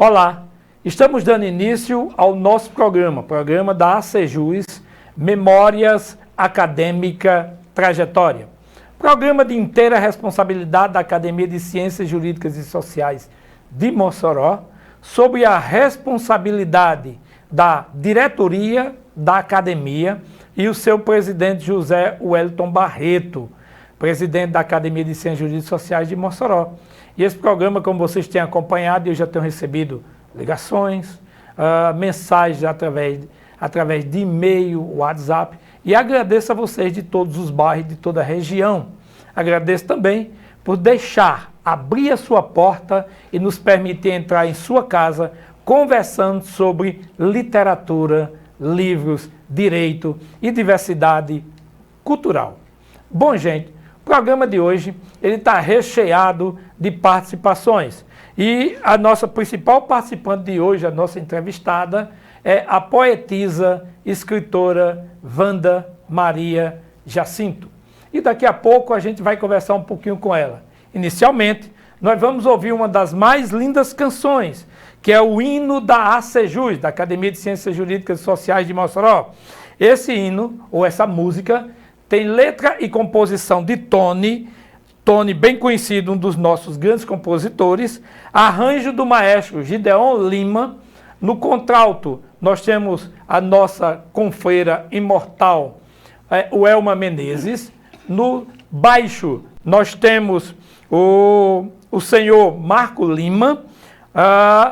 Olá, estamos dando início ao nosso programa da ACJUS, Memórias Acadêmica Trajetória. Programa de inteira responsabilidade da Academia de Ciências Jurídicas e Sociais de Mossoró, sob a responsabilidade da diretoria da academia e o seu presidente José Wellington Barreto, presidente da Academia de Ciências Jurídicas e Sociais de Mossoró. E esse programa, como vocês têm acompanhado, eu já tenho recebido ligações, mensagens através de e-mail, WhatsApp, e agradeço a vocês de todos os bairros, de toda a região. Agradeço também por deixar abrir a sua porta e nos permitir entrar em sua casa conversando sobre literatura, livros, direito e diversidade cultural. Bom, gente, o programa de hoje ele está recheado de participações. E a nossa principal participante de hoje, a nossa entrevistada, é a poetisa, escritora Wanda Maria Jacinto. E daqui a pouco a gente vai conversar um pouquinho com ela. Inicialmente, nós vamos ouvir uma das mais lindas canções, que é o hino da ACJUS, da Academia de Ciências Jurídicas e Sociais de Mossoró. Esse hino, ou essa música, tem letra e composição de Tony, bem conhecido, um dos nossos grandes compositores, arranjo do maestro Gideon Lima. No contralto, nós temos a nossa confreira imortal, o Elma Menezes. No baixo, nós temos o senhor Marco Lima,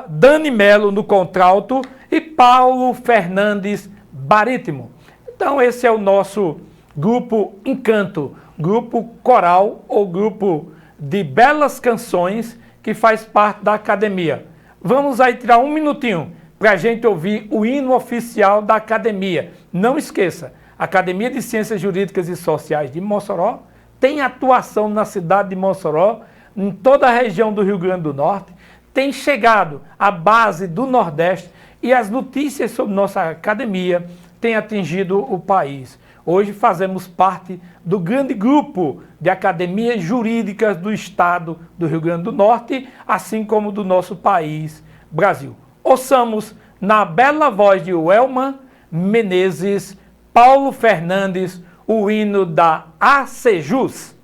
Dani Melo no contralto e Paulo Fernandes Barítimo. Então, esse é o nosso grupo Encanto, grupo coral ou grupo de belas canções que faz parte da academia. Vamos aí tirar um minutinho para a gente ouvir o hino oficial da academia. Não esqueça, a Academia de Ciências Jurídicas e Sociais de Mossoró tem atuação na cidade de Mossoró, em toda a região do Rio Grande do Norte, tem chegado à base do Nordeste e as notícias sobre nossa academia têm atingido o país. Hoje fazemos parte do grande grupo de academias jurídicas do estado do Rio Grande do Norte, assim como do nosso país, Brasil. Ouçamos na bela voz de Elma Menezes, Paulo Fernandes, o hino da ACJUS.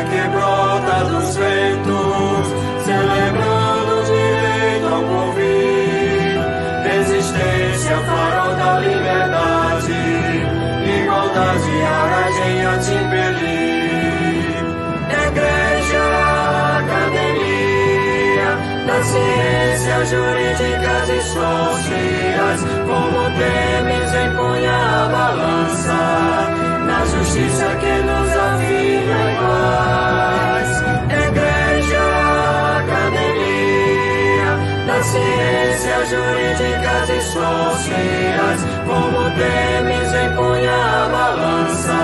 Que brota dos ventos, celebrando o direito ao porvir, resistência, farol da liberdade, igualdade, aragem a te impelir. Igreja, academia das ciências jurídicas e sociais, como temes empunha a balança, na justiça que nos afirma iguais. Igreja, academia das ciências jurídicas e sociais, como temes empunha a balança,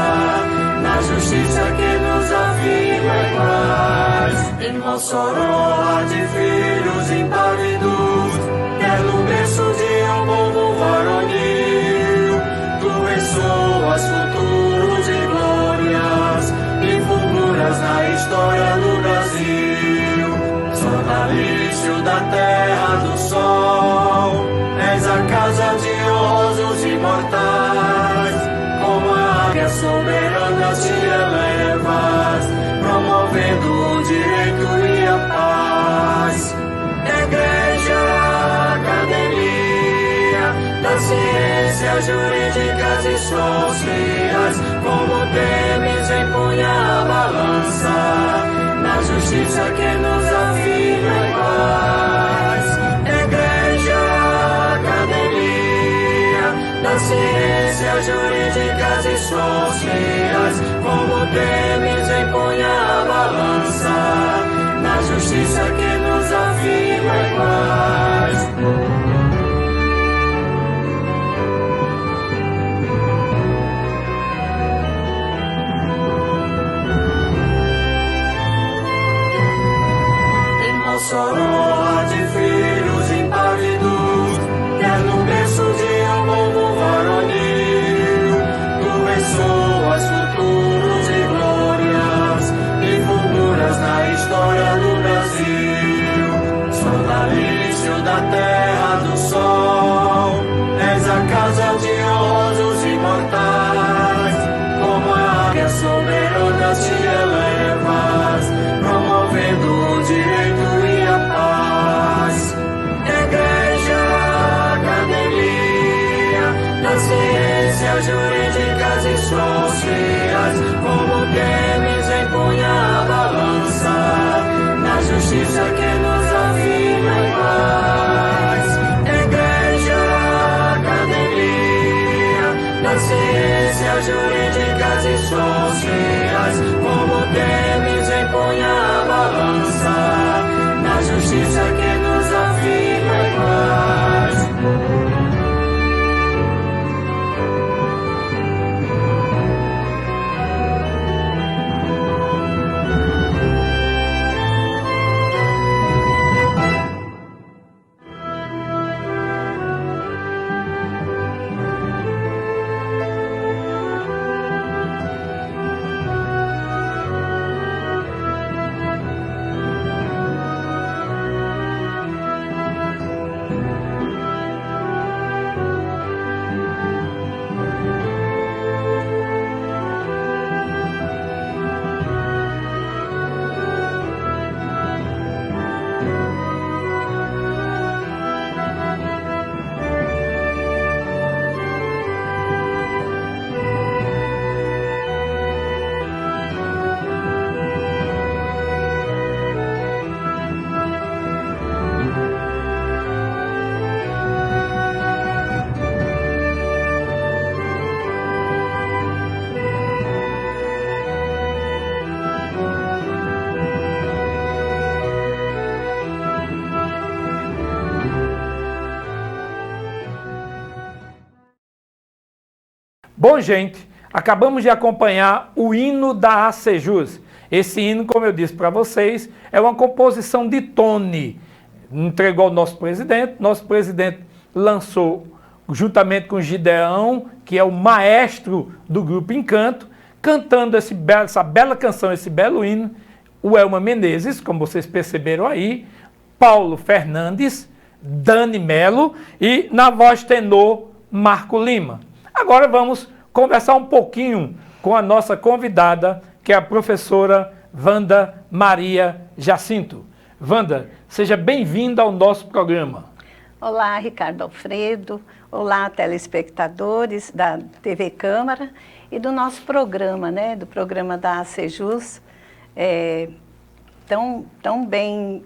na justiça que nos afirma iguais. Em Mossoró há de filhos impávidos, pelo berço de um povo varonil, tu ressoas futuros e glórias e fulguras na história do Brasil. Sonalício da terra do sol, és a casa de honrosos imortais, como a águia soberana te elevas, promovendo o direito e a paz. Igreja, academia das ciências jurídicas e sociais, como temes empunha a balança, na justiça que nos afirma iguais. Igreja, academia das ciências jurídicas e sociais, como temes empunha a balança, na justiça que nos afirma iguais. ciências jurídicas e sociais, como Temes empunha a balança, na justiça que nos afirma em paz. Igreja, academia, das ciências jurídicas e sociais, como Temes empunha a balança, na justiça que nos afirma em paz. Bom, gente, acabamos de acompanhar o hino da ACEJUS. Esse hino, como eu disse para vocês, é uma composição de Tony. Entregou ao nosso presidente lançou, juntamente com Gideão, que é o maestro do Grupo Encanto, cantando essa bela canção, esse belo hino, o Elma Menezes, como vocês perceberam aí, Paulo Fernandes, Dani Melo e, na voz tenor, Marco Lima. Agora vamos conversar um pouquinho com a nossa convidada, que é a professora Wanda Maria Jacinto. Wanda, seja bem-vinda ao nosso programa. Olá, Ricardo Alfredo. Olá, telespectadores da TV Câmara e do nosso programa, né? Do programa da ACEJUS, tão bem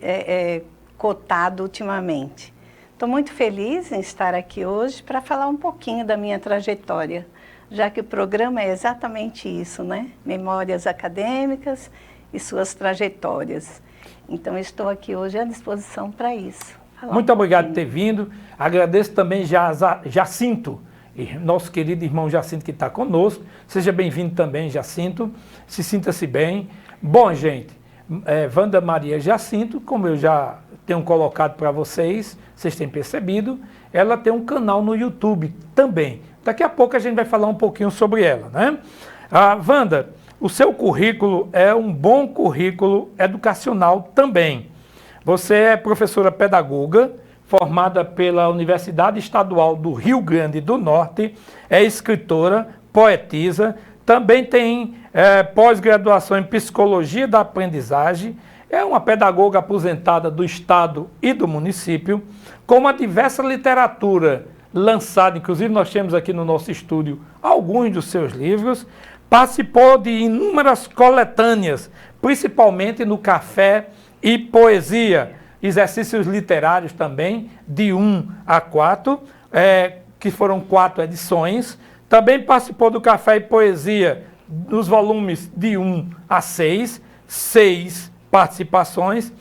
cotado ultimamente. Estou muito feliz em estar aqui hoje para falar um pouquinho da minha trajetória, já que o programa é exatamente isso, né? Memórias acadêmicas e suas trajetórias. Então, estou aqui hoje à disposição para isso. Muito obrigado por ter vindo. Agradeço também Jacinto, nosso querido irmão Jacinto que está conosco. Seja bem-vindo também, Jacinto. Se sinta-se bem. Bom, gente, Wanda Maria Jacinto, como eu já tenho colocado para vocês têm percebido, ela tem um canal no YouTube também. Daqui a pouco a gente vai falar um pouquinho sobre ela, né? Wanda, o seu currículo é um bom currículo educacional também. Você é professora pedagoga, formada pela Universidade Estadual do Rio Grande do Norte, é escritora, poetisa, também tem pós-graduação em Psicologia da Aprendizagem, é uma pedagoga aposentada do Estado e do município, com uma diversa literatura lançada, inclusive nós temos aqui no nosso estúdio alguns dos seus livros, participou de inúmeras coletâneas, principalmente no Café e Poesia, exercícios literários também, de 1 a 4, que foram 4 edições. Também participou do Café e Poesia nos volumes de 1 a 6 participações.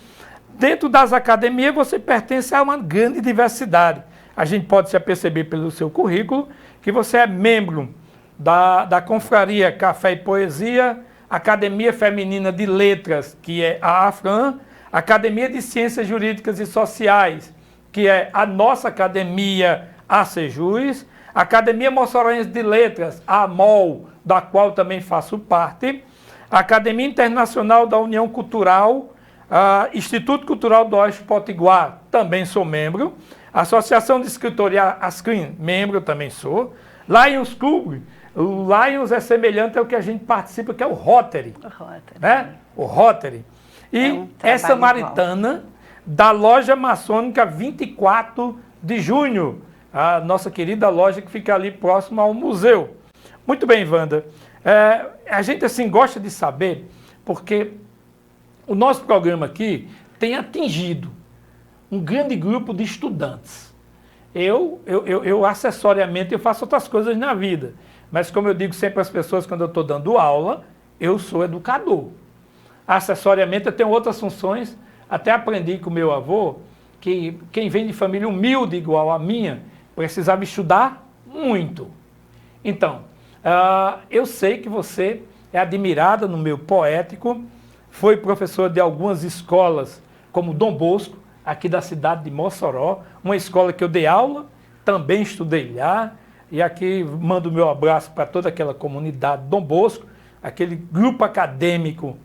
Dentro das academias você pertence a uma grande diversidade. A gente pode se aperceber pelo seu currículo que você é membro da Confraria Café e Poesia, Academia Feminina de Letras, que é a AFRAM, Academia de Ciências Jurídicas e Sociais, que é a nossa academia ACEJUS, Academia Moçorense de Letras, a AMOL, da qual também faço parte, Academia Internacional da União Cultural, Instituto Cultural do Oeste Potiguar, também sou membro, Associação de Escritoria ASCRIM, membro também sou, Lions Club, o Lions é semelhante ao que a gente participa, que é o Rotary. Né? O Rotary. E é samaritana da Loja Maçônica 24 de Junho, a nossa querida loja que fica ali próximo ao museu. Muito bem, Wanda. A gente assim gosta de saber, porque o nosso programa aqui tem atingido um grande grupo de estudantes. Eu acessoriamente, eu faço outras coisas na vida, mas como eu digo sempre às pessoas quando eu estou dando aula, eu sou educador. Acessoriamente eu tenho outras funções, até aprendi com o meu avô, que quem vem de família humilde igual a minha, precisava estudar muito. Então, eu sei que você é admirada no meio poético, foi professora de algumas escolas, como Dom Bosco, aqui da cidade de Mossoró, uma escola que eu dei aula, também estudei lá, e aqui mando o meu abraço para toda aquela comunidade Dom Bosco, aquele grupo acadêmico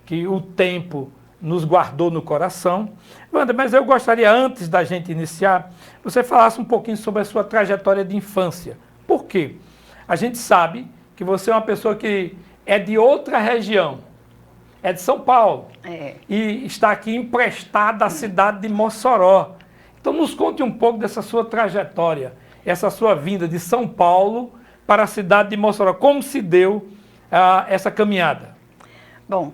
que o tempo nos guardou no coração. Wanda, mas eu gostaria, antes da gente iniciar, você falasse um pouquinho sobre a sua trajetória de infância. Por quê? A gente sabe que você é uma pessoa que é de outra região, é de São Paulo, e está aqui emprestada à cidade de Mossoró. Então nos conte um pouco dessa sua trajetória, essa sua vinda de São Paulo para a cidade de Mossoró. Como se deu essa caminhada? Bom,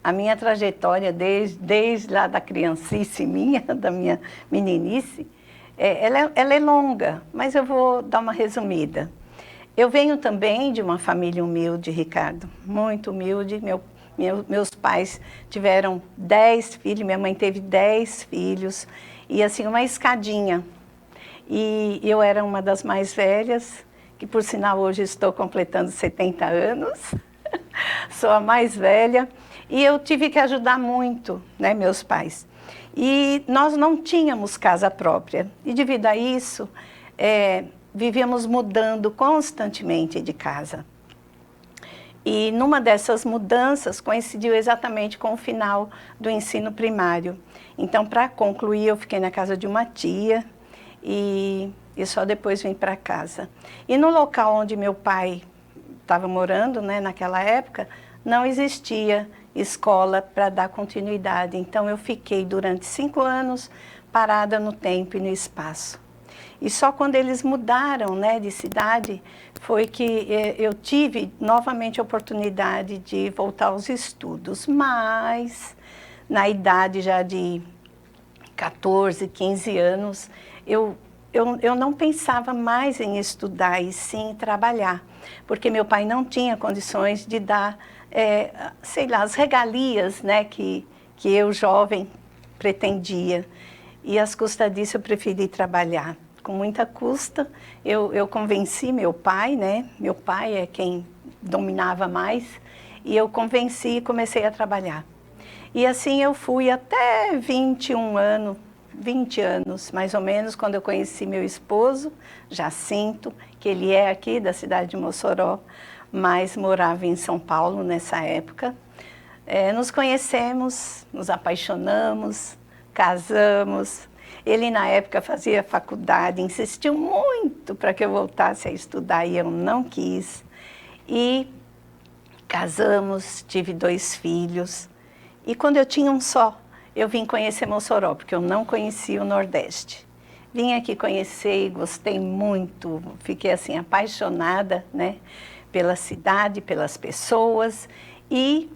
a minha trajetória desde lá da criancice minha, da minha meninice, ela é longa, mas eu vou dar uma resumida. Eu venho também de uma família humilde, Ricardo, muito humilde. Meus pais tiveram 10 filhos, minha mãe teve 10 filhos, e assim, uma escadinha. E eu era uma das mais velhas, que por sinal hoje estou completando 70 anos, sou a mais velha, e eu tive que ajudar muito, né, meus pais. E nós não tínhamos casa própria, e devido a isso, vivíamos mudando constantemente de casa. E numa dessas mudanças coincidiu exatamente com o final do ensino primário. Então, para concluir, eu fiquei na casa de uma tia e só depois vim para casa. E no local onde meu pai estava morando, né, naquela época, não existia escola para dar continuidade. Então, eu fiquei durante 5 anos parada no tempo e no espaço. E só quando eles mudaram, né, de cidade, foi que eu tive novamente a oportunidade de voltar aos estudos. Mas, na idade já de 14, 15 anos, eu não pensava mais em estudar e sim trabalhar. Porque meu pai não tinha condições de dar, sei lá, as regalias, né, que eu, jovem, pretendia. E às custas disso eu preferi trabalhar. Com muita custa, eu convenci meu pai, né? Meu pai é quem dominava mais, e eu convenci e comecei a trabalhar. E assim eu fui até 20 anos, mais ou menos, quando eu conheci meu esposo, Jacinto, que ele é aqui da cidade de Mossoró, mas morava em São Paulo nessa época. Nos conhecemos, nos apaixonamos, casamos. Ele, na época, fazia faculdade, insistiu muito para que eu voltasse a estudar e eu não quis. E casamos, tive 2 filhos. E quando eu tinha um só, eu vim conhecer Mossoró, porque eu não conhecia o Nordeste. Vim aqui conhecer e gostei muito, fiquei assim apaixonada, né, pela cidade, pelas pessoas. E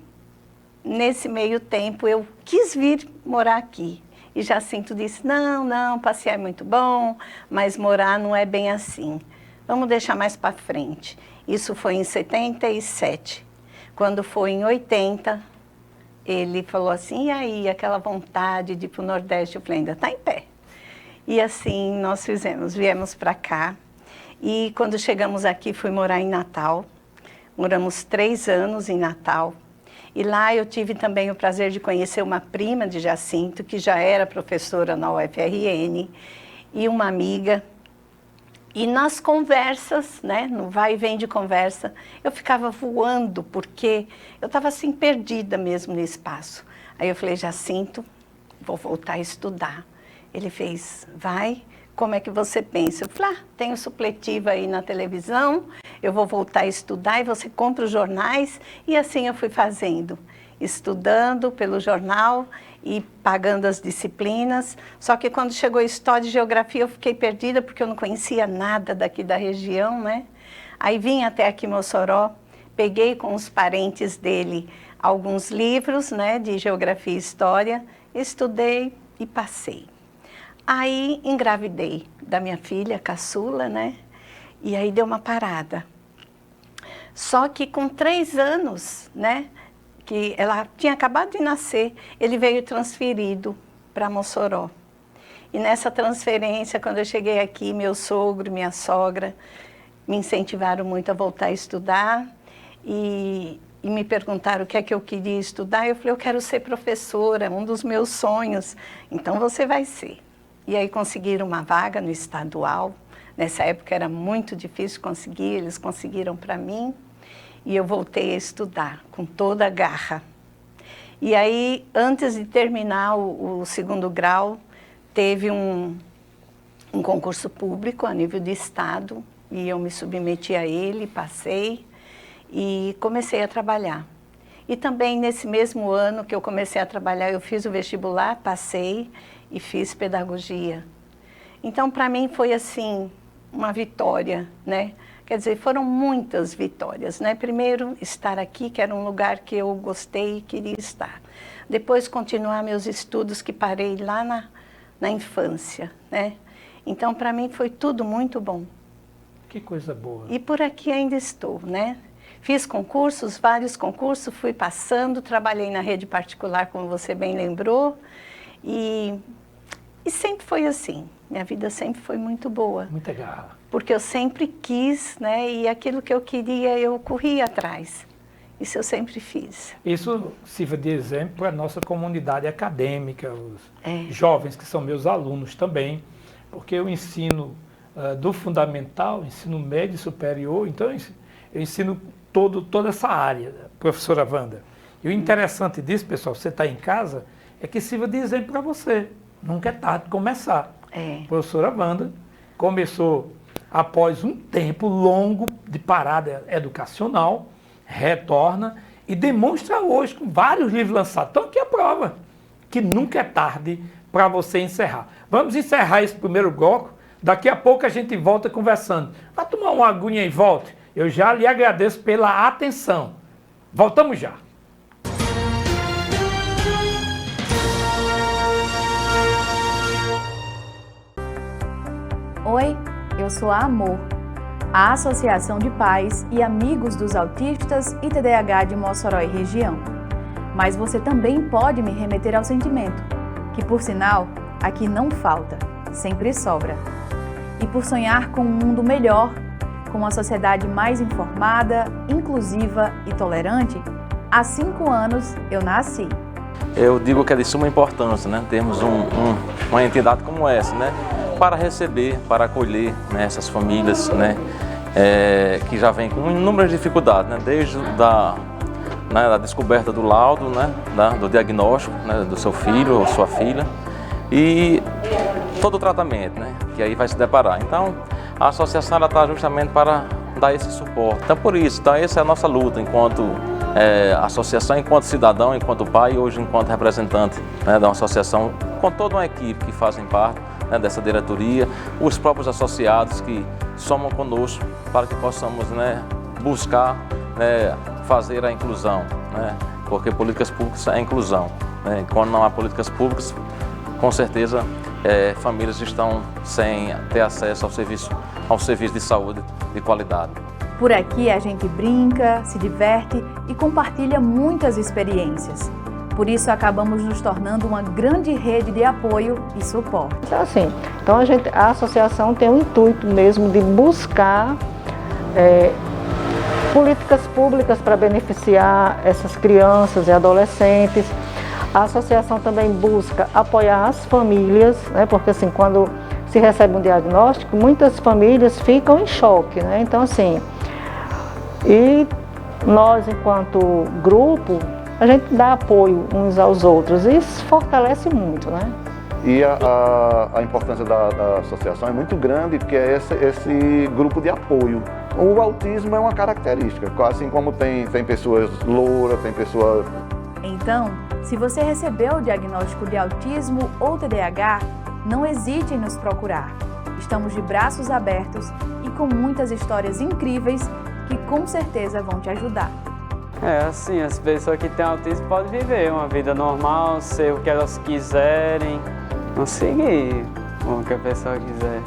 nesse meio tempo eu quis vir morar aqui. E Jacinto disse, não, passear é muito bom, mas morar não é bem assim. Vamos deixar mais para frente. Isso foi em 77. Quando foi em 80, ele falou assim, e aí, aquela vontade de ir para o Nordeste? Eu falei, ainda está em pé. E assim nós viemos para cá. E quando chegamos aqui, fui morar em Natal. Moramos 3 anos em Natal. E lá eu tive também o prazer de conhecer uma prima de Jacinto, que já era professora na UFRN, e uma amiga. E nas conversas, né, no vai e vem de conversa, eu ficava voando, porque eu estava assim perdida mesmo no espaço. Aí eu falei, Jacinto, vou voltar a estudar. Ele fez, vai, como é que você pensa? Eu falei, tenho supletiva aí na televisão, eu vou voltar a estudar e você compra os jornais. E assim eu fui fazendo, estudando pelo jornal e pagando as disciplinas. Só que quando chegou História e Geografia eu fiquei perdida porque eu não conhecia nada daqui da região, né? Aí vim até aqui em Mossoró, peguei com os parentes dele alguns livros, né, de geografia e história, estudei e passei. Aí engravidei da minha filha, caçula, né, e aí deu uma parada. Só que com 3 anos, né, que ela tinha acabado de nascer, ele veio transferido para Mossoró. E nessa transferência, quando eu cheguei aqui, meu sogro e minha sogra me incentivaram muito a voltar a estudar e me perguntaram o que é que eu queria estudar. Eu falei, eu quero ser professora, um dos meus sonhos. Então você vai ser. E aí conseguiram uma vaga no estadual. Nessa época era muito difícil conseguir, eles conseguiram para mim. E eu voltei a estudar com toda a garra. E aí, antes de terminar o 2º grau, teve um concurso público a nível de estado. E eu me submeti a ele, passei e comecei a trabalhar. E também nesse mesmo ano que eu comecei a trabalhar, eu fiz o vestibular, passei e fiz pedagogia. Então, para mim foi assim, uma vitória, né? Quer dizer, foram muitas vitórias, né? Primeiro, estar aqui, que era um lugar que eu gostei e queria estar. Depois, continuar meus estudos, que parei lá na infância, né? Então, para mim foi tudo muito bom. Que coisa boa. E por aqui ainda estou, né? Fiz concursos, vários concursos, fui passando, trabalhei na rede particular, como você bem lembrou, e sempre foi assim. Minha vida sempre foi muito boa. Muita garra. Porque eu sempre quis, né? E aquilo que eu queria, eu corria atrás. Isso eu sempre fiz. Isso sirva de exemplo para a nossa comunidade acadêmica, os jovens que são meus alunos também, porque eu ensino do fundamental, ensino médio e superior, então eu ensino toda essa área, professora Wanda. E o interessante disso, pessoal, você está em casa, é que sirva de exemplo para você. Nunca é tarde de começar. A professora Wanda começou após um tempo longo de parada educacional, retorna e demonstra hoje com vários livros lançados. Então aqui é a prova que nunca é tarde para você encerrar. Vamos encerrar esse primeiro bloco. Daqui a pouco a gente volta conversando. Vai tomar uma aguinha e volte. Eu já lhe agradeço pela atenção. Voltamos já. Oi, eu sou a Amor, a Associação de Pais e Amigos dos Autistas e TDAH de Mossoró e região. Mas você também pode me remeter ao sentimento, que por sinal, aqui não falta, sempre sobra. E por sonhar com um mundo melhor, com uma sociedade mais informada, inclusiva e tolerante, há 5 anos eu nasci. Eu digo que é de suma importância, né, termos uma entidade como essa, né, para receber, para acolher, né, essas famílias, né, que já vêm com inúmeras dificuldades, né, desde da descoberta do laudo, né, do diagnóstico, né, do seu filho ou sua filha, e todo o tratamento, né, que aí vai se deparar. Então, a associação está justamente para dar esse suporte. Então, por isso, essa é a nossa luta enquanto associação, enquanto cidadão, enquanto pai, e hoje enquanto representante, né, da associação, com toda uma equipe que fazem parte, né, dessa diretoria, os próprios associados que somam conosco para que possamos, né, buscar, né, fazer a inclusão, né, porque políticas públicas é inclusão, né, quando não há políticas públicas, com certeza famílias estão sem ter acesso ao serviço de saúde de qualidade. Por aqui a gente brinca, se diverte e compartilha muitas experiências. Por isso acabamos nos tornando uma grande rede de apoio e suporte. Assim, então a associação tem o intuito mesmo de buscar políticas públicas para beneficiar essas crianças e adolescentes. A associação também busca apoiar as famílias, né, porque assim, quando se recebe um diagnóstico, muitas famílias ficam em choque, né? Então assim, e nós enquanto grupo, a gente dá apoio uns aos outros e isso fortalece muito, né? E a importância da associação é muito grande, porque é esse grupo de apoio. O autismo é uma característica, assim como tem pessoas louras, tem pessoas... Então, se você recebeu o diagnóstico de autismo ou TDAH, não hesite em nos procurar. Estamos de braços abertos e com muitas histórias incríveis que com certeza vão te ajudar. Assim, as pessoas que têm autismo podem viver uma vida normal, ser o que elas quiserem, conseguir o que a pessoa quiser.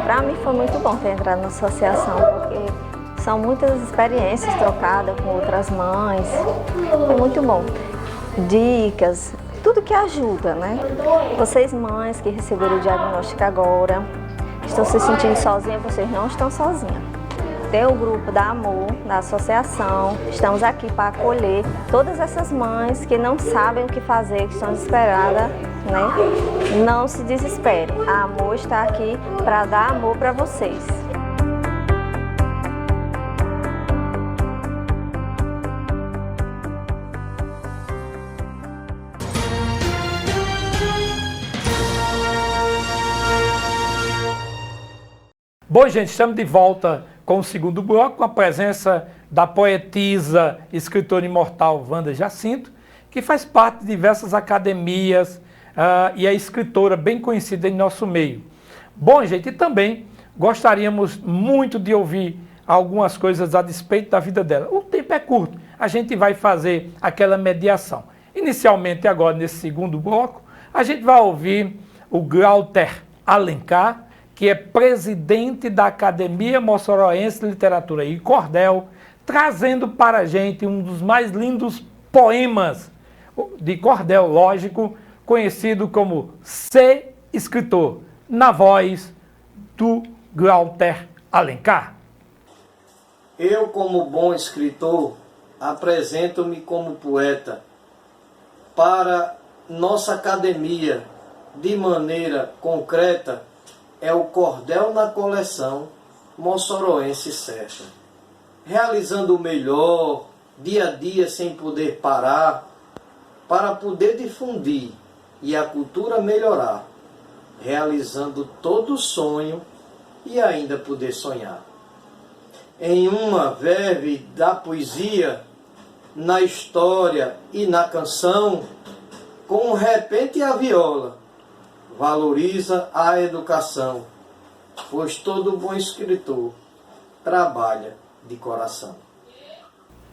Para mim foi muito bom ter entrado na associação, porque são muitas experiências trocadas com outras mães, foi muito bom. Dicas, tudo que ajuda, né? Vocês mães que receberam o diagnóstico agora, estão se sentindo sozinhas, vocês não estão sozinhas. Tem o grupo da Amor, da associação, estamos aqui para acolher todas essas mães que não sabem o que fazer, que estão desesperadas, né? Não se desespere, a Amor está aqui para dar amor para vocês. Bom, gente, estamos de volta com o segundo bloco, com a presença da poetisa, escritora imortal Wanda Jacinto, que faz parte de diversas academias e é escritora bem conhecida em nosso meio. Bom, gente, e também gostaríamos muito de ouvir algumas coisas a despeito da vida dela. O tempo é curto, a gente vai fazer aquela mediação. Inicialmente, agora, nesse segundo bloco, a gente vai ouvir o Glauter Alencar, que é presidente da Academia Moçoroense de Literatura e Cordel, trazendo para a gente um dos mais lindos poemas de cordel lógico, conhecido como Ser Escritor, na voz do Glauter Alencar. Eu, como bom escritor, apresento-me como poeta para nossa academia, de maneira concreta, é o cordel na coleção moçoroense certa. Realizando o melhor, dia a dia sem poder parar, para poder difundir e a cultura melhorar, realizando todo sonho e ainda poder sonhar. Em uma verve da poesia, na história e na canção, com o repente e a viola, valoriza a educação, pois todo bom escritor trabalha de coração.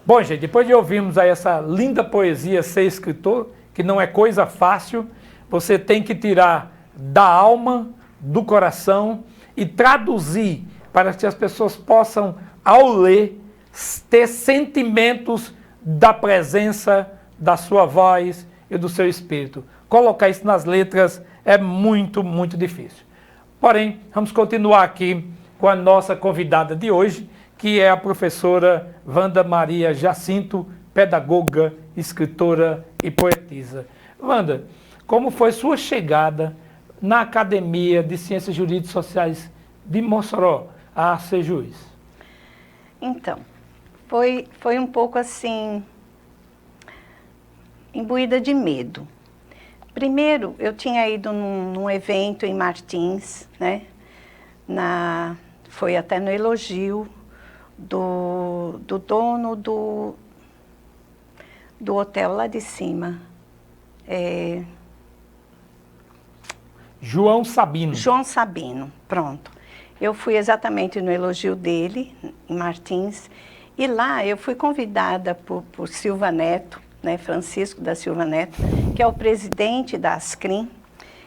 Bom, gente, depois de ouvirmos aí essa linda poesia Ser Escritor, que não é coisa fácil, você tem que tirar da alma, do coração e traduzir para que as pessoas possam, ao ler, ter sentimentos da presença da sua voz e do seu espírito. Colocar isso nas letras é muito, muito difícil. Porém, vamos continuar aqui com a nossa convidada de hoje, que é a professora Wanda Maria Jacinto, pedagoga, escritora e poetisa. Wanda, como foi sua chegada na Academia de Ciências Jurídicas e Sociais de Mossoró, a ACJUS? Então, foi um pouco assim, imbuída de medo. Primeiro, eu tinha ido num evento em Martins, né? Foi até no elogio do dono do hotel lá de cima. João Sabino. João Sabino, pronto. Eu fui exatamente no elogio dele, em Martins, e lá eu fui convidada por Silva Neto, né, Francisco da Silva Neto, que é o presidente da Ascrim.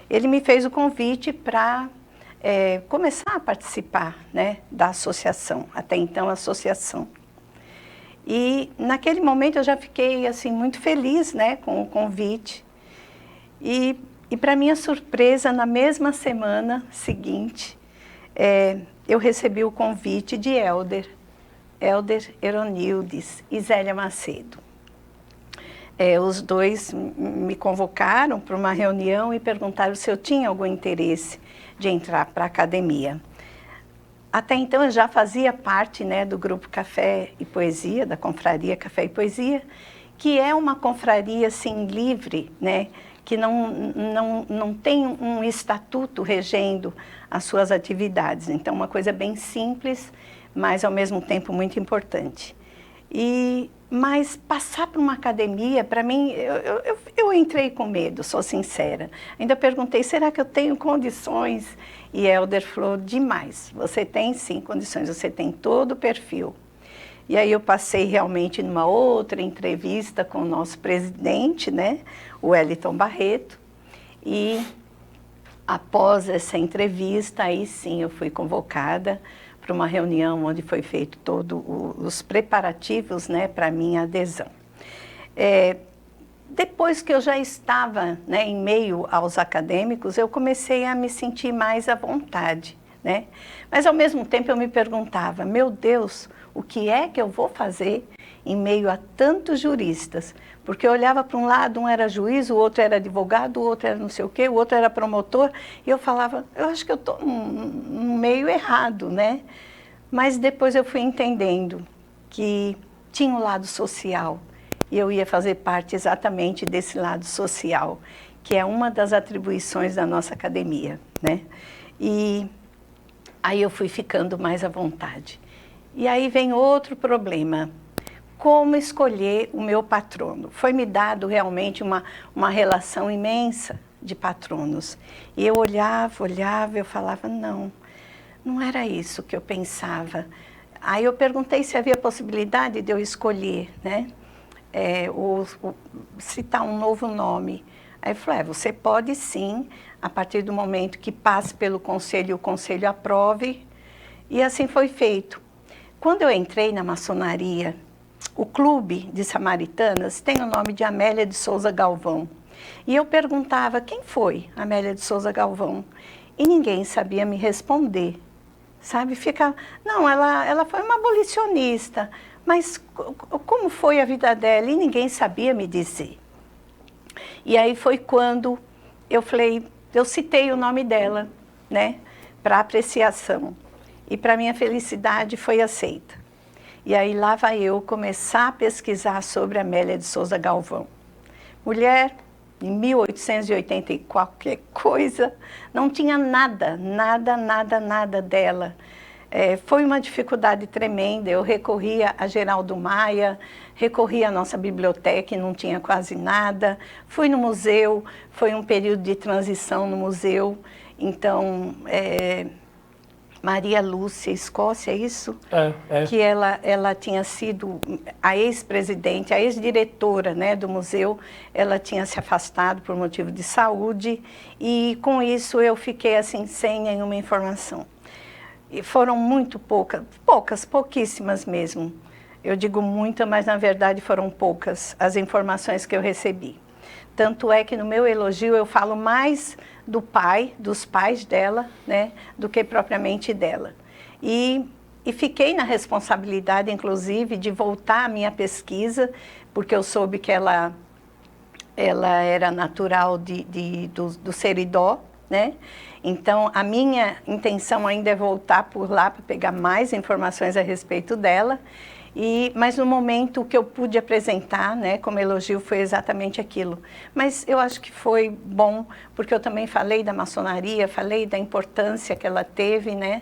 Ele me fez o convite para começar a participar, né, da associação, até então associação. E naquele momento eu já fiquei assim, muito feliz, né, com o convite. E para minha surpresa, na mesma semana seguinte, eu recebi o convite de Hélder Eronildes e Zélia Macedo. Os dois me convocaram para uma reunião e perguntaram se eu tinha algum interesse de entrar para a academia. Até então eu já fazia parte, né, do grupo Café e Poesia, da confraria Café e Poesia, que é uma confraria assim, livre, né, que não tem um estatuto regendo as suas atividades. Então, uma coisa bem simples, mas ao mesmo tempo muito importante. Mas passar por uma academia, para mim, eu entrei com medo, sou sincera. Ainda perguntei, será que eu tenho condições? E Helder falou, demais. Você tem sim condições, você tem todo o perfil. E aí eu passei realmente numa outra entrevista com o nosso presidente, né, o Wellington Barreto. E após essa entrevista, aí sim eu fui convocada para uma reunião onde foi feito todos os preparativos, né, para a minha adesão. Depois que eu já estava, né, em meio aos acadêmicos, eu comecei a me sentir mais à vontade, né? Mas ao mesmo tempo eu me perguntava, meu Deus, o que é que eu vou fazer em meio a tantos juristas? Porque eu olhava para um lado, um era juiz, o outro era advogado, o outro era não sei o quê, o outro era promotor, e eu falava, eu acho que eu estou num meio errado, né? Mas depois eu fui entendendo que tinha um lado social, e eu ia fazer parte exatamente desse lado social, que é uma das atribuições da nossa academia, né? E aí eu fui ficando mais à vontade. E aí vem outro problema. Como escolher o meu patrono? Foi me dado realmente uma relação imensa de patronos. E eu olhava, eu falava, não era isso que eu pensava. Aí eu perguntei se havia possibilidade de eu escolher, né? Citar um novo nome. Aí eu falei, você pode sim, a partir do momento que passe pelo conselho e o conselho aprove. E assim foi feito. Quando eu entrei na maçonaria, o Clube de Samaritanas tem o nome de Amélia de Souza Galvão. E eu perguntava, quem foi Amélia de Souza Galvão? E ninguém sabia me responder, sabe? Não, ela foi uma abolicionista, mas como foi a vida dela? E ninguém sabia me dizer. E aí foi quando eu falei, eu citei o nome dela, né, para apreciação. E para minha felicidade foi aceita. E aí lá vai eu começar a pesquisar sobre Amélia de Souza Galvão. Mulher, em 1880 e qualquer coisa, não tinha nada dela. Foi uma dificuldade tremenda, eu recorria a Geraldo Maia, recorri à nossa biblioteca e não tinha quase nada. Fui no museu, foi um período de transição no museu, então... Maria Lúcia Escócia, é isso? Que ela tinha sido a ex-presidente, a ex-diretora, né, do museu, ela tinha se afastado por motivo de saúde e com isso eu fiquei assim sem nenhuma informação. E foram muito pouquíssimas mesmo. Eu digo muita, mas na verdade foram poucas as informações que eu recebi. Tanto é que no meu elogio eu falo mais dos pais dela, né, do que propriamente dela. E fiquei na responsabilidade, inclusive, de voltar à minha pesquisa, porque eu soube que ela era natural do Seridó, né? Então, a minha intenção ainda é voltar por lá para pegar mais informações a respeito dela. Mas no momento que eu pude apresentar, né, como elogio, foi exatamente aquilo. Mas eu acho que foi bom, porque eu também falei da maçonaria, falei da importância que ela teve, né,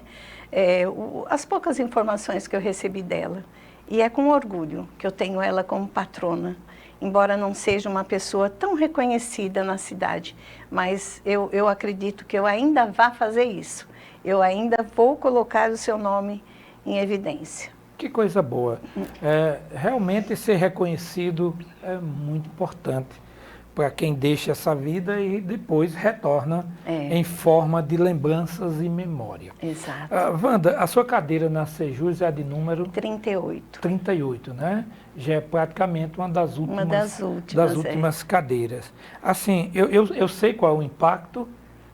as poucas informações que eu recebi dela. E é com orgulho que eu tenho ela como patrona, embora não seja uma pessoa tão reconhecida na cidade. Mas eu acredito que eu ainda vá fazer isso. Eu ainda vou colocar o seu nome em evidência. Que coisa boa. Realmente ser reconhecido é muito importante para quem deixa essa vida e depois retorna em forma de lembranças e memória. Exato. Wanda, a sua cadeira na Sejus é a de número? 38. 38, né? Já é praticamente uma das últimas é. Cadeiras. Assim, eu sei qual é o impacto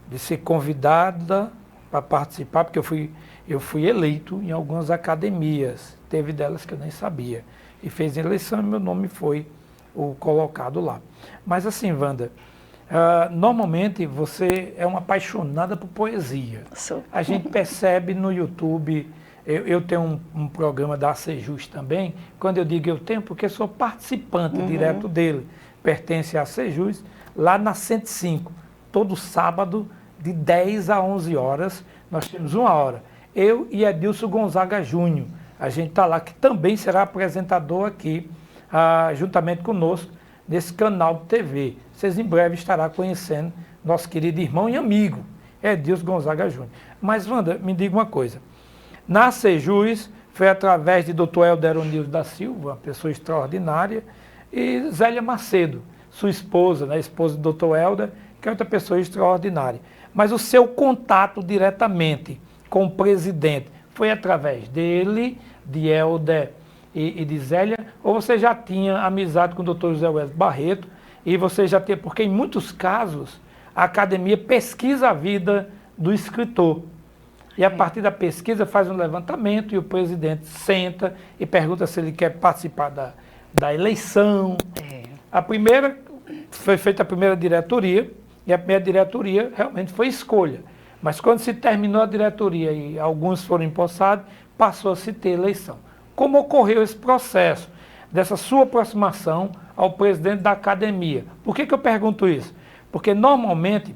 de ser convidada para participar, porque eu fui eleito em algumas academias, teve delas que eu nem sabia, e fez eleição e meu nome foi colocado lá. Mas assim, Wanda, normalmente você é uma apaixonada por poesia. Sou. A gente percebe no YouTube, eu tenho um programa da Sejus também, quando eu digo eu tenho, porque sou participante direto dele, pertence à Sejus, lá na 105, todo sábado, de 10 a 11 horas, nós temos 1 hora. Eu e Edilson Gonzaga Júnior, a gente está lá, que também será apresentador aqui, juntamente conosco, nesse canal de TV. Vocês em breve estarão conhecendo nosso querido irmão e amigo, Edilson Gonzaga Júnior. Mas, Wanda, me diga uma coisa. Na Sejus, foi através de Dr. Helder Onildo da Silva, uma pessoa extraordinária, e Zélia Macedo, sua esposa, né, esposa do Dr. Helder, que é outra pessoa extraordinária. Mas o seu contato diretamente com o presidente foi através dele, de Helder e de Zélia, ou você já tinha amizade com o Dr. José Welles Barreto, e você já tinha, porque em muitos casos a academia pesquisa a vida do escritor. E a partir da pesquisa faz um levantamento e o presidente senta e pergunta se ele quer participar da eleição. A primeira, foi feita a primeira diretoria, e a primeira diretoria realmente foi escolha. Mas quando se terminou a diretoria e alguns foram empossados, passou a se ter eleição. Como ocorreu esse processo dessa sua aproximação ao presidente da academia? Por que eu pergunto isso? Porque normalmente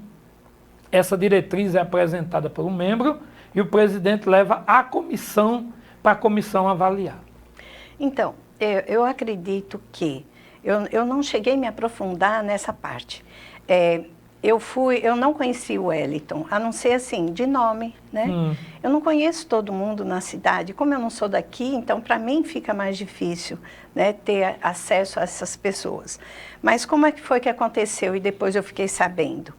essa diretriz é apresentada por um membro e o presidente leva a comissão para a comissão avaliar. Então, eu acredito que eu não cheguei a me aprofundar nessa parte. Eu não conheci o Wellington, a não ser assim, de nome, né? Eu não conheço todo mundo na cidade. Como eu não sou daqui, então para mim fica mais difícil, né, ter acesso a essas pessoas. Mas como é que foi que aconteceu e depois eu fiquei sabendo?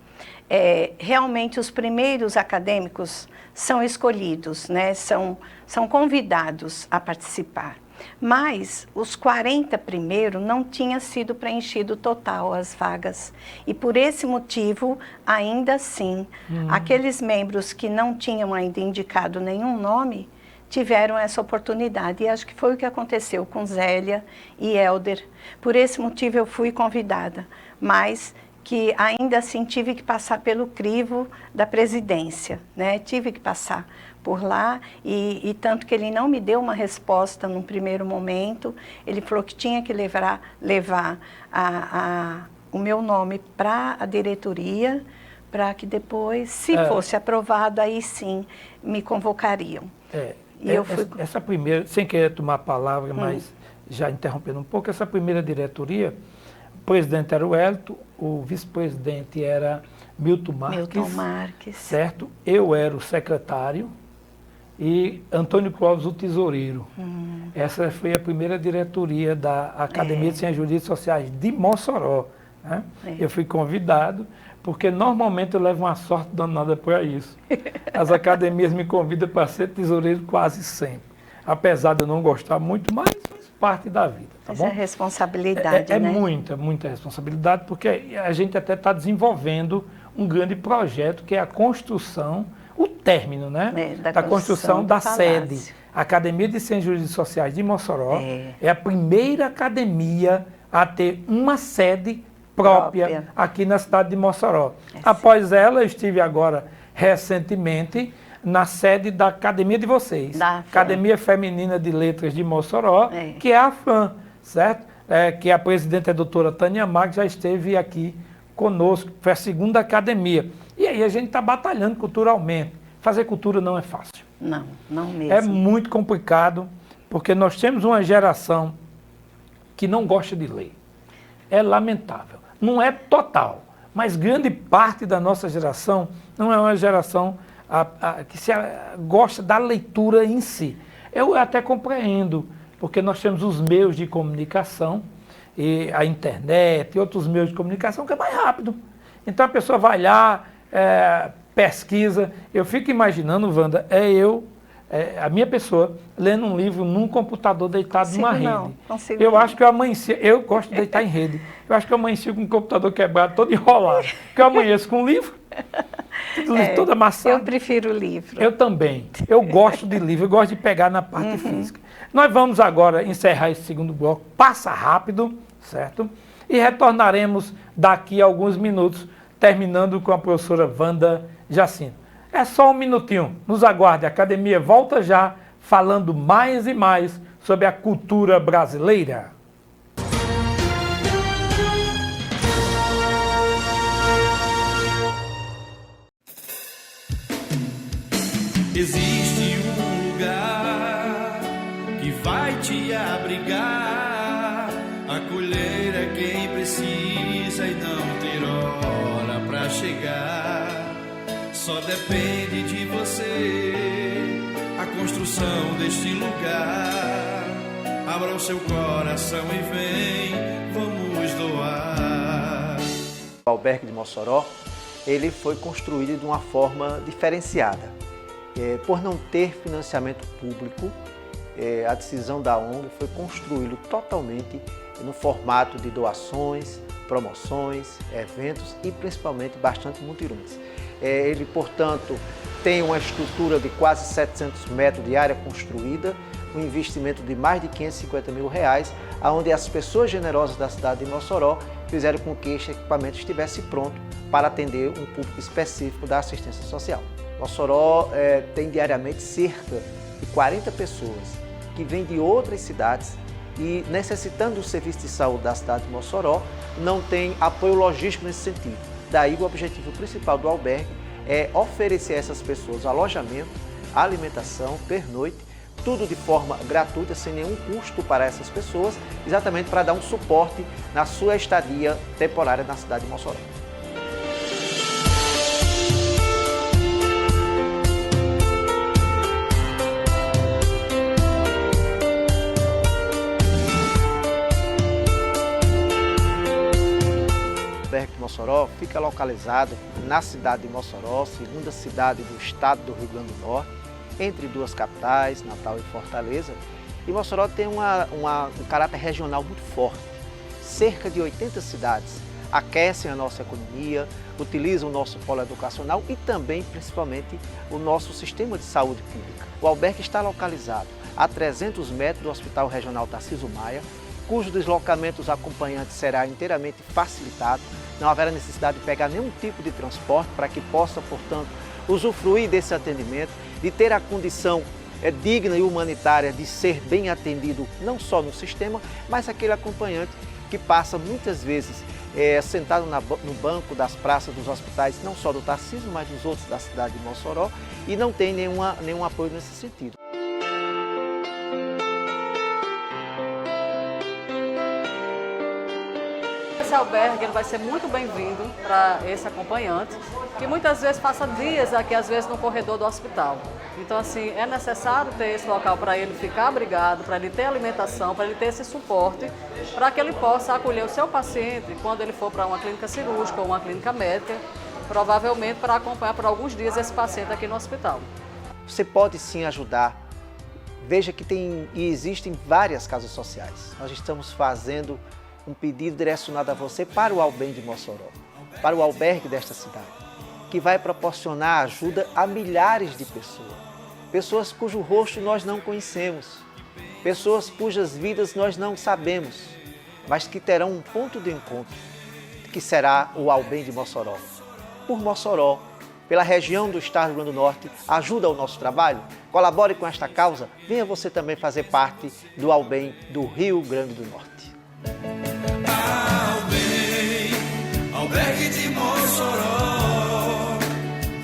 Realmente os primeiros acadêmicos são escolhidos, né? São convidados a participar. Mas os 40 primeiros não tinha sido preenchido total as vagas. E por esse motivo, ainda assim, aqueles membros que não tinham ainda indicado nenhum nome, tiveram essa oportunidade. E acho que foi o que aconteceu com Zélia e Helder. Por esse motivo eu fui convidada, mas que ainda assim tive que passar pelo crivo da presidência, né? Tive que passar por lá e tanto que ele não me deu uma resposta num primeiro momento. Ele falou que tinha que levar o meu nome para a diretoria, para que depois, se fosse aprovado, aí sim me convocariam. E eu fui... Essa primeira, sem querer tomar a palavra, mas já interrompendo um pouco, essa primeira diretoria, o presidente era o Wellington, o vice-presidente era Milton Marques, certo? Eu era o secretário e Antônio Clóvis o tesoureiro. Essa foi a primeira diretoria da Academia de Ciências Jurídicas Sociais de Mossoró, né? Eu fui convidado, porque normalmente eu levo uma sorte danada para isso. As academias me convidam para ser tesoureiro quase sempre. Apesar de eu não gostar muito, mas faz parte da vida. Tá bom? É responsabilidade, né? Muita responsabilidade, porque a gente até está desenvolvendo um grande projeto, que é a construção, o término, né? Da construção da sede. A Academia de Ciências Jurídicas Sociais de Mossoró é a primeira academia a ter uma sede própria aqui na cidade de Mossoró. Após ela, eu estive agora recentemente na sede da academia de vocês, Academia Feminina de Letras de Mossoró, que é a FAM, certo? Que a presidente é a doutora Tânia Mag, já esteve aqui conosco, foi a segunda academia. E aí a gente está batalhando culturalmente. Fazer cultura não é fácil. Não mesmo. É muito complicado, porque nós temos uma geração que não gosta de ler. É lamentável. Não é total, mas grande parte da nossa geração não é uma geração que gosta da leitura em si. Eu até compreendo, porque nós temos os meios de comunicação, e a internet e outros meios de comunicação que é mais rápido. Então a pessoa vai lá, pesquisa. Eu fico imaginando, Wanda, a minha pessoa lendo um livro num computador deitado numa rede. Eu acho que eu amanheci, eu gosto de deitar em rede. Eu acho que eu amanheci com o computador quebrado, todo enrolado. Porque eu amanheço com um livro, todo amassado. Eu prefiro o livro. Eu também. Eu gosto de livro, eu gosto de pegar na parte física. Nós vamos agora encerrar esse segundo bloco, passa rápido, certo? E retornaremos daqui a alguns minutos, terminando com a professora Wanda Jacinto. É só um minutinho, nos aguarde. A academia volta já, falando mais e mais sobre a cultura brasileira. Existe um lugar te abrigar. Acolher é quem precisa e não ter hora pra chegar. Só depende de você a construção deste lugar. Abra o seu coração e vem, vamos doar. O albergue de Mossoró, ele foi construído de uma forma diferenciada. Por não ter financiamento público, a decisão da ONG foi construí-lo totalmente no formato de doações, promoções, eventos e principalmente bastante mutirões. Ele, portanto, tem uma estrutura de quase 700 metros de área construída, um investimento de mais de R$550 mil, onde as pessoas generosas da cidade de Mossoró fizeram com que este equipamento estivesse pronto para atender um público específico da assistência social. Mossoró tem diariamente cerca de 40 pessoas que vêm de outras cidades e, necessitando do serviço de saúde da cidade de Mossoró, não tem apoio logístico nesse sentido. Daí o objetivo principal do albergue é oferecer a essas pessoas alojamento, alimentação, pernoite, tudo de forma gratuita, sem nenhum custo para essas pessoas, exatamente para dar um suporte na sua estadia temporária na cidade de Mossoró. O albergue de Mossoró fica localizado na cidade de Mossoró, segunda cidade do estado do Rio Grande do Norte, entre duas capitais, Natal e Fortaleza. E Mossoró tem um caráter regional muito forte. Cerca de 80 cidades aquecem a nossa economia, utilizam o nosso polo educacional e também, principalmente, o nosso sistema de saúde pública. O albergue está localizado a 300 metros do Hospital Regional Tarcísio Maia, cujo deslocamento dos acompanhantes será inteiramente facilitado. Não haverá necessidade de pegar nenhum tipo de transporte para que possa, portanto, usufruir desse atendimento, de ter a condição digna e humanitária de ser bem atendido não só no sistema, mas aquele acompanhante que passa muitas vezes sentado no banco das praças dos hospitais, não só do Tarcísio, mas dos outros da cidade de Mossoró, e não tem nenhum apoio nesse sentido. Esse albergue ele vai ser muito bem-vindo para esse acompanhante, que muitas vezes passa dias aqui, às vezes, no corredor do hospital. Então, assim, é necessário ter esse local para ele ficar abrigado, para ele ter alimentação, para ele ter esse suporte, para que ele possa acolher o seu paciente quando ele for para uma clínica cirúrgica ou uma clínica médica, provavelmente para acompanhar por alguns dias esse paciente aqui no hospital. Você pode sim ajudar. Veja que existem várias casas sociais. Nós estamos fazendo um pedido direcionado a você para o Albem de Mossoró, para o albergue desta cidade, que vai proporcionar ajuda a milhares de pessoas. Pessoas cujo rosto nós não conhecemos, pessoas cujas vidas nós não sabemos, mas que terão um ponto de encontro, que será o Albem de Mossoró. Por Mossoró, pela região do estado do Rio Grande do Norte, ajuda ao nosso trabalho? Colabore com esta causa, venha você também fazer parte do Albem do Rio Grande do Norte. Albergue de Mossoró,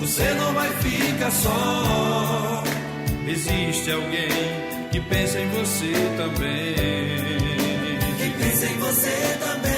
você não vai ficar só. Existe alguém que pensa em você também. Que pensa em você também.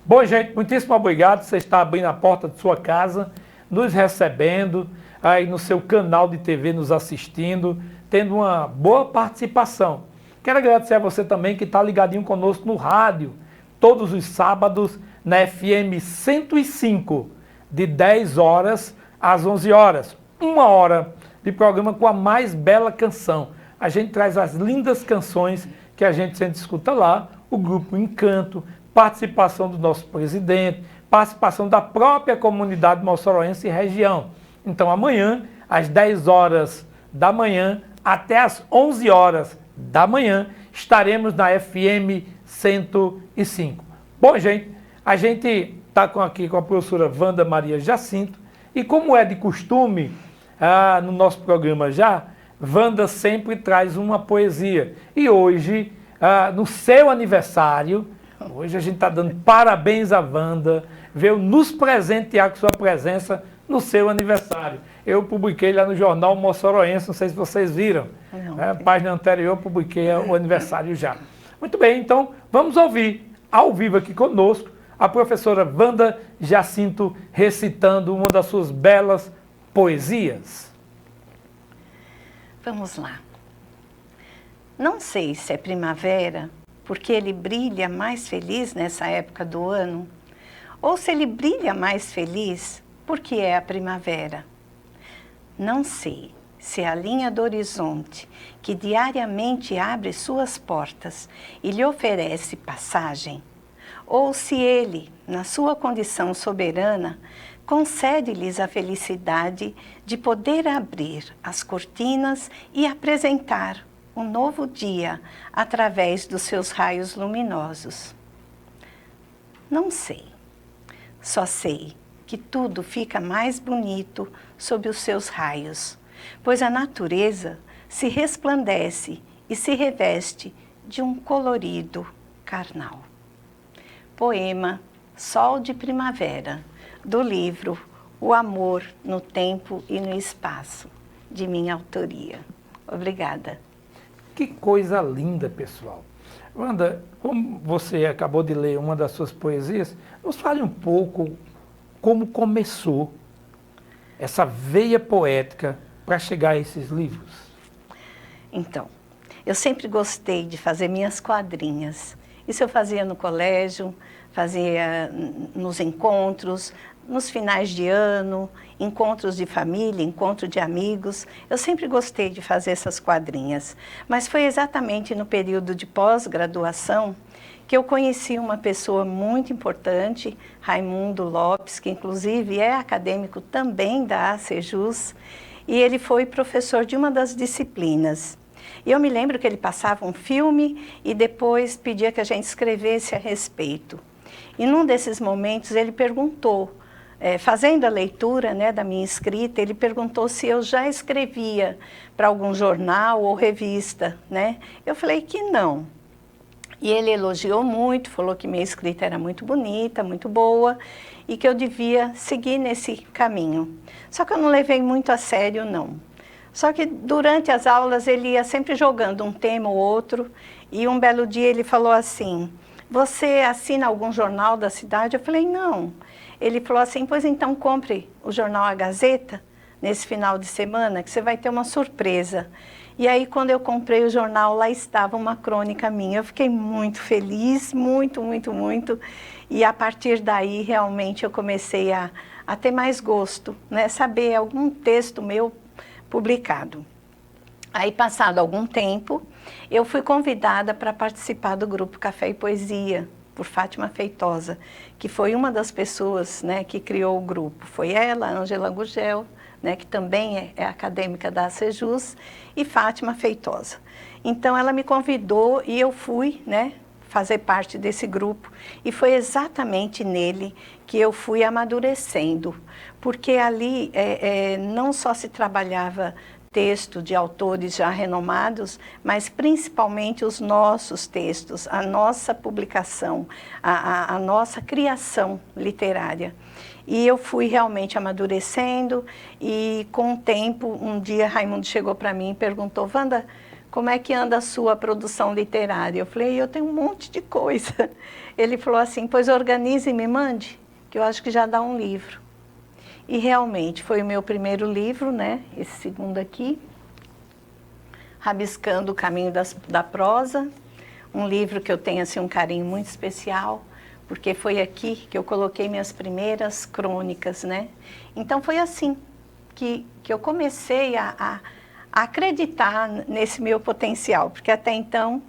Bom, gente, muitíssimo obrigado. Você está abrindo a porta de sua casa, nos recebendo, aí no seu canal de TV, nos assistindo, tendo uma boa participação. Quero agradecer a você também que está ligadinho conosco no rádio, todos os sábados, na FM 105, de 10 horas às 11 horas. 1 hora de programa com a mais bela canção. A gente traz as lindas canções que a gente sempre escuta lá, o Grupo Encanto, participação do nosso presidente, participação da própria comunidade moçoroense e região. Então amanhã, às 10 horas da manhã, até às 11 horas da manhã, estaremos na FM 105. Bom, gente, a gente está aqui com a professora Wanda Maria Jacinto, e como é de costume no nosso programa já, Wanda sempre traz uma poesia. E hoje, no seu aniversário, Hoje a gente está dando parabéns à Wanda, veio nos presentear com sua presença no seu aniversário. Eu publiquei lá no jornal Mossoroense, não sei se vocês viram. Né? Página anterior eu publiquei o aniversário já. Muito bem, então vamos ouvir ao vivo aqui conosco a professora Wanda Jacinto recitando uma das suas belas poesias. Vamos lá. Não sei se é primavera, porque ele brilha mais feliz nessa época do ano, ou se ele brilha mais feliz porque é a primavera. Não sei se é a linha do horizonte que diariamente abre suas portas e lhe oferece passagem, ou se ele, na sua condição soberana, concede-lhes a felicidade de poder abrir as cortinas e apresentar um novo dia através dos seus raios luminosos. Não sei. Só sei que tudo fica mais bonito sob os seus raios, pois a natureza se resplandece e se reveste de um colorido carnal. Poema Sol de Primavera, do livro O Amor no Tempo e no Espaço, de minha autoria. Obrigada. Que coisa linda, pessoal. Wanda, como você acabou de ler uma das suas poesias, nos fale um pouco como começou essa veia poética para chegar a esses livros. Então, eu sempre gostei de fazer minhas quadrinhas. Isso eu fazia no colégio, fazia nos encontros, nos finais de ano, encontros de família, encontro de amigos. Eu sempre gostei de fazer essas quadrinhas. Mas foi exatamente no período de pós-graduação que eu conheci uma pessoa muito importante, Raimundo Lopes, que inclusive é acadêmico também da ACEJUS, e ele foi professor de uma das disciplinas. E eu me lembro que ele passava um filme e depois pedia que a gente escrevesse a respeito. E num desses momentos ele perguntou, fazendo a leitura, né, da minha escrita, ele perguntou se eu já escrevia para algum jornal ou revista, né? Eu falei que não. E ele elogiou muito, falou que minha escrita era muito bonita, muito boa, e que eu devia seguir nesse caminho. Só que eu não levei muito a sério, não. Só que durante as aulas ele ia sempre jogando um tema ou outro, e um belo dia ele falou assim, você assina algum jornal da cidade? Eu falei, não. Ele falou assim, pois então compre o jornal A Gazeta, nesse final de semana, que você vai ter uma surpresa. E aí, quando eu comprei o jornal, lá estava uma crônica minha. Eu fiquei muito feliz, muito, muito, muito. E a partir daí, realmente, eu comecei a ter mais gosto, né? Saber algum texto meu publicado. Aí, passado algum tempo, eu fui convidada para participar do grupo Café e Poesia, por Fátima Feitosa, que foi uma das pessoas, né, que criou o grupo. Foi ela, Ângela Gugel, né, que também é acadêmica da ACEJUS, e Fátima Feitosa. Então, ela me convidou e eu fui, né, fazer parte desse grupo. E foi exatamente nele que eu fui amadurecendo, porque ali não só se trabalhava texto de autores já renomados, mas principalmente os nossos textos, a nossa publicação, a nossa criação literária. E eu fui realmente amadurecendo e com o tempo, um dia Raimundo chegou para mim e perguntou, Wanda, como é que anda a sua produção literária? Eu falei, eu tenho um monte de coisa. Ele falou assim, pois organize e me mande, que eu acho que já dá um livro. E realmente foi o meu primeiro livro, né? Esse segundo aqui, Rabiscando o Caminho da Prosa, um livro que eu tenho assim, um carinho muito especial, porque foi aqui que eu coloquei minhas primeiras crônicas, né? Então foi assim que eu comecei a acreditar nesse meu potencial, porque até então,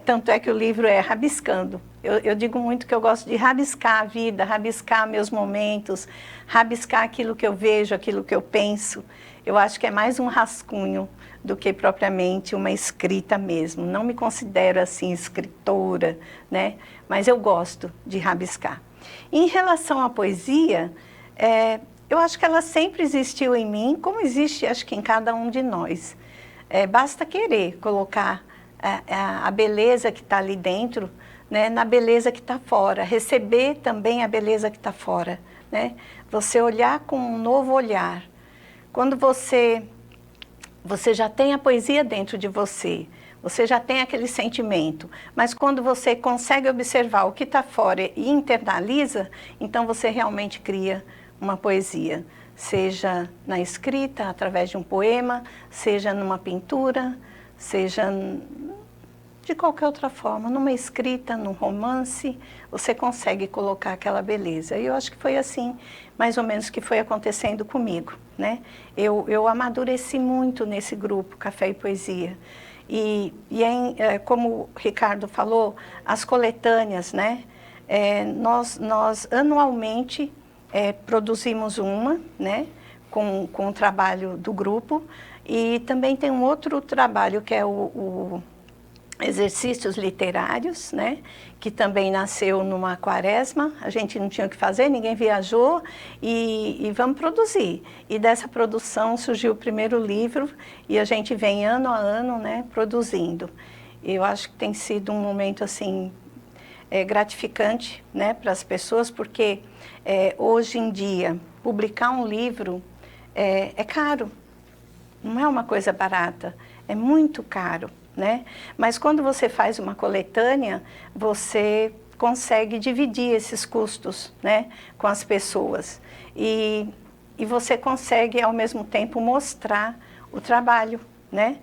tanto é que o livro é Rabiscando. Eu digo muito que eu gosto de rabiscar a vida, rabiscar meus momentos, rabiscar aquilo que eu vejo, aquilo que eu penso. Eu acho que é mais um rascunho do que propriamente uma escrita mesmo. Não me considero assim escritora, né? Mas eu gosto de rabiscar. Em relação à poesia, eu acho que ela sempre existiu em mim, como existe acho que em cada um de nós. Basta querer colocar a beleza que está ali dentro, né, na beleza que está fora, receber também a beleza que está fora, né? Você olhar com um novo olhar. Quando você já tem a poesia dentro de você, você já tem aquele sentimento, mas quando você consegue observar o que está fora e internaliza, então você realmente cria uma poesia, seja na escrita, através de um poema, seja numa pintura, seja de qualquer outra forma, numa escrita, num romance, você consegue colocar aquela beleza. E eu acho que foi assim, mais ou menos, que foi acontecendo comigo, né? Eu amadureci muito nesse grupo, Café e Poesia. E como o Ricardo falou, as coletâneas, né? Nós anualmente produzimos uma, né? Com o trabalho do grupo. E também tem um outro trabalho que é o Exercícios Literários, né? Que também nasceu numa quaresma, a gente não tinha o que fazer, ninguém viajou e vamos produzir. E dessa produção surgiu o primeiro livro e a gente vem ano a ano, né, produzindo. Eu acho que tem sido um momento assim gratificante, né, para as pessoas, porque hoje em dia publicar um livro é caro, não é uma coisa barata, é muito caro, né? Mas quando você faz uma coletânea, você consegue dividir esses custos, né, com as pessoas. E você consegue, ao mesmo tempo, mostrar o trabalho, né?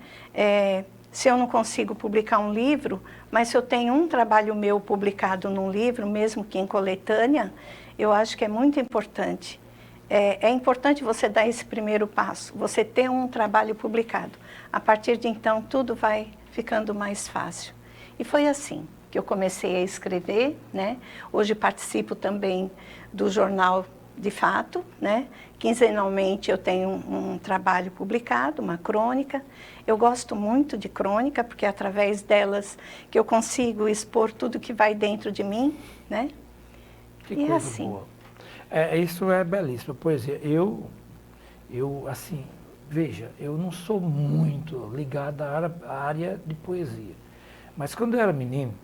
Se eu não consigo publicar um livro, mas se eu tenho um trabalho meu publicado num livro, mesmo que em coletânea, eu acho que é muito importante. É importante você dar esse primeiro passo, você ter um trabalho publicado. A partir de então, tudo vai ficando mais fácil. E foi assim que eu comecei a escrever, né? Hoje participo também do jornal De Fato, né? Quinzenalmente eu tenho um trabalho publicado, uma crônica. Eu gosto muito de crônica, porque é através delas que eu consigo expor tudo que vai dentro de mim, né? Que e coisa assim. Boa. Isso é belíssimo. Poesia. Eu assim, veja, eu não sou muito ligado à área de poesia. Mas quando eu era menino,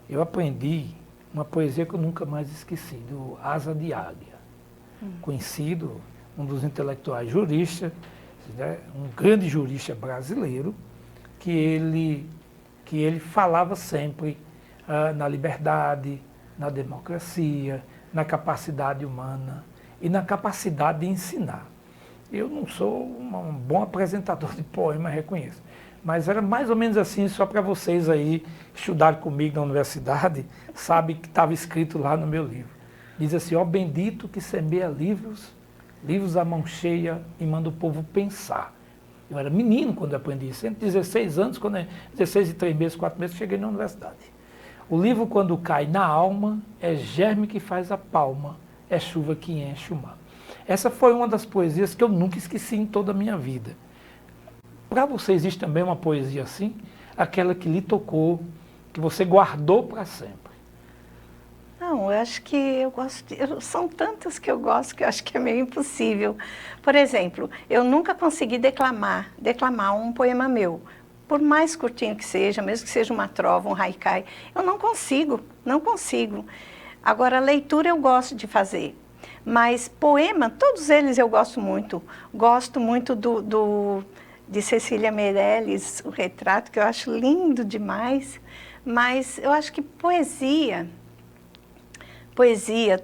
eu aprendi uma poesia que eu nunca mais esqueci, do Asa de Águia. Conhecido, um dos intelectuais juristas, né, um grande jurista brasileiro, que ele falava sempre na liberdade, na democracia, na capacidade humana e na capacidade de ensinar. Eu não sou um bom apresentador de poema, reconheço. Mas era mais ou menos assim, só para vocês aí estudarem comigo na universidade, sabe que estava escrito lá no meu livro. Diz assim, ó bendito que semeia livros à mão cheia e manda o povo pensar. Eu era menino quando eu aprendi isso, entre 16 anos, 16 e 3 meses, 4 meses, cheguei na universidade. O livro, quando cai na alma, é germe que faz a palma, é chuva que enche o mar. Essa foi uma das poesias que eu nunca esqueci em toda a minha vida. Para você existe também uma poesia assim? Aquela que lhe tocou, que você guardou para sempre? Não, eu acho que eu gosto são tantas que eu gosto que eu acho que é meio impossível. Por exemplo, eu nunca consegui declamar um poema meu. Por mais curtinho que seja, mesmo que seja uma trova, um haikai, eu não consigo. Agora, leitura eu gosto de fazer. Mas poema, todos eles eu gosto muito. Gosto muito de Cecília Meirelles, o retrato, que eu acho lindo demais. Mas eu acho que poesia,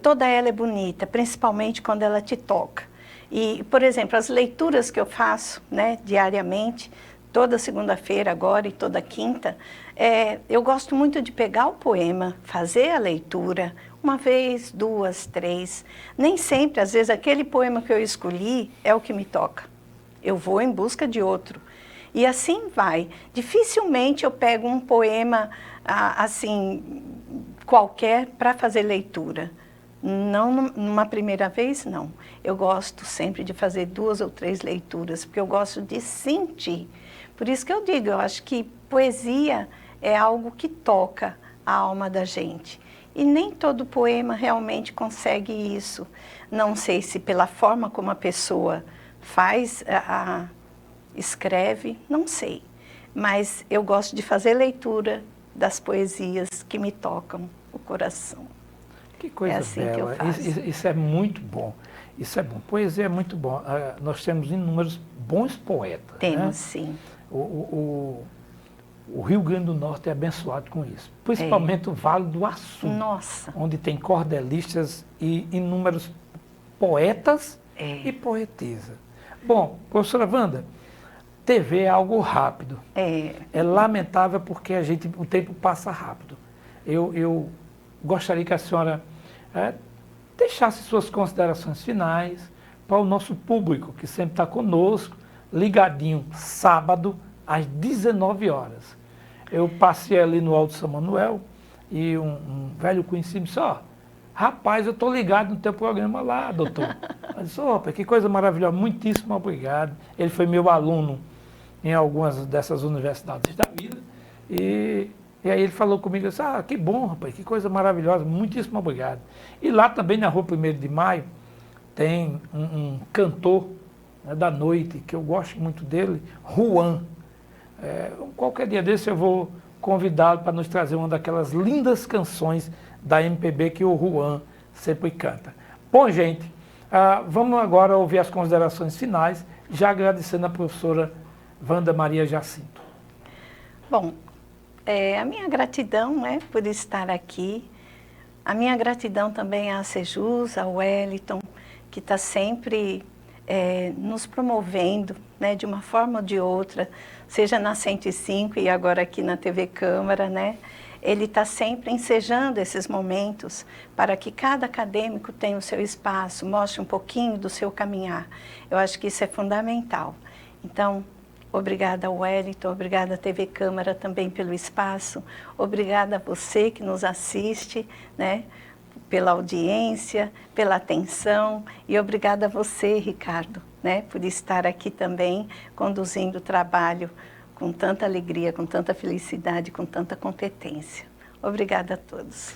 toda ela é bonita, principalmente quando ela te toca. E, por exemplo, as leituras que eu faço, né, diariamente, toda segunda-feira agora e toda quinta, eu gosto muito de pegar o poema, fazer a leitura, uma vez, 2, 3. Nem sempre, às vezes, aquele poema que eu escolhi é o que me toca. Eu vou em busca de outro. E assim vai. Dificilmente eu pego um poema, assim, qualquer para fazer leitura. Não numa primeira vez, não. Eu gosto sempre de fazer 2 ou 3 leituras, porque eu gosto de sentir. Por isso que eu digo, eu acho que poesia é algo que toca a alma da gente. E nem todo poema realmente consegue isso. Não sei se pela forma como a pessoa faz, escreve, não sei. Mas eu gosto de fazer leitura das poesias que me tocam o coração. Que coisa assim bela. que eu faço. Isso é muito bom. Isso é bom. Poesia é muito bom. Nós temos inúmeros bons poetas. Temos, né? sim. O Rio Grande do Norte é abençoado com isso. Principalmente o Vale do Açu. Nossa. Onde tem cordelistas e inúmeros poetas e poetisas. Bom, professora Wanda, TV é algo rápido. É lamentável porque o tempo passa rápido. Eu gostaria que a senhora deixasse suas considerações finais para o nosso público, que sempre está conosco, ligadinho, sábado, às 19 horas. Eu passei ali no Alto São Manuel e um velho conhecido me disse, rapaz, eu estou ligado no teu programa lá, doutor. Eu disse, opa, que coisa maravilhosa, muitíssimo obrigado. Ele foi meu aluno em algumas dessas universidades da vida. E aí ele falou comigo, disse, que bom, rapaz, que coisa maravilhosa, muitíssimo obrigado. E lá também na Rua 1º de Maio tem um cantor, né, da noite, que eu gosto muito dele, Juan. Qualquer dia desse eu vou convidá-lo para nos trazer uma daquelas lindas canções da MPB que o Juan sempre canta. Bom, gente, vamos agora ouvir as considerações finais, já agradecendo a professora Wanda Maria Jacinto. Bom, a minha gratidão por estar aqui, a minha gratidão também à Sejus, ao Wellington, que está sempre nos promovendo, né, de uma forma ou de outra, seja na 105 e agora aqui na TV Câmara, né? Ele está sempre ensejando esses momentos para que cada acadêmico tenha o seu espaço, mostre um pouquinho do seu caminhar. Eu acho que isso é fundamental. Então, obrigada ao Wellington, obrigada à TV Câmara também pelo espaço, obrigada a você que nos assiste, né, pela audiência, pela atenção, e obrigada a você, Ricardo, né, por estar aqui também conduzindo o trabalho com tanta alegria, com tanta felicidade, com tanta competência. Obrigada a todos.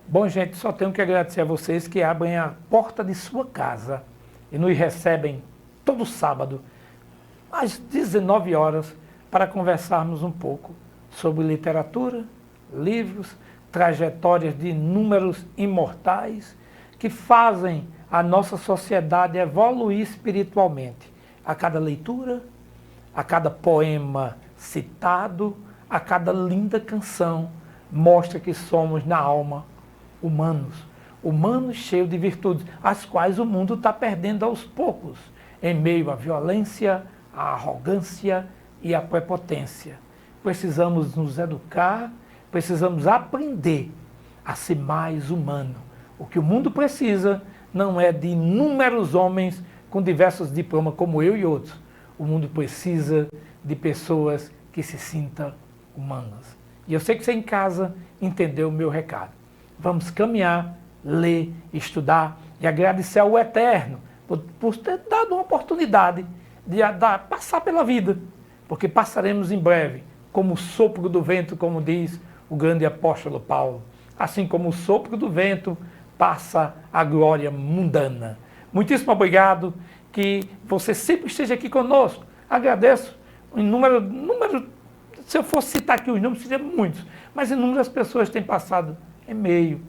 Bom, gente, só tenho que agradecer a vocês que abrem a porta de sua casa e nos recebem todo sábado, às 19 horas, para conversarmos um pouco sobre literatura, livros, trajetórias de inúmeros imortais que fazem a nossa sociedade evoluir espiritualmente. A cada leitura, a cada poema citado, a cada linda canção, mostra que somos, na alma, humanos cheios de virtudes, as quais o mundo está perdendo aos poucos, em meio à violência, à arrogância e à prepotência. Precisamos nos educar, precisamos aprender a ser mais humano. O que o mundo precisa não é de inúmeros homens com diversos diplomas como eu e outros. O mundo precisa de pessoas que se sintam humanas. E eu sei que você em casa entendeu o meu recado. Vamos caminhar, ler, estudar e agradecer ao Eterno por ter dado uma oportunidade de passar pela vida, porque passaremos em breve, como o sopro do vento, como diz o grande apóstolo Paulo. Assim como o sopro do vento passa a glória mundana. Muitíssimo obrigado, que você sempre esteja aqui conosco. Agradeço em número, se eu fosse citar aqui os números, seriam muitos, mas inúmeras pessoas têm passado e-mail,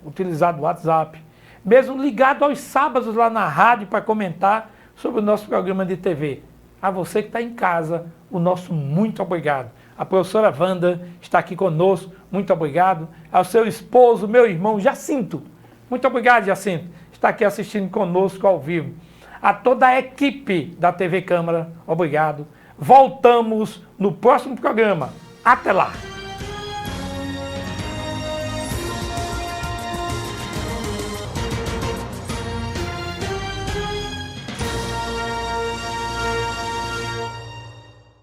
utilizado o WhatsApp, mesmo ligado aos sábados lá na rádio para comentar sobre o nosso programa de TV. A você que está em casa, o nosso muito obrigado. A professora Wanda está aqui conosco, muito obrigado. Ao seu esposo, meu irmão Jacinto, muito obrigado, Jacinto, está aqui assistindo conosco ao vivo. A toda a equipe da TV Câmara, obrigado. Voltamos no próximo programa. Até lá!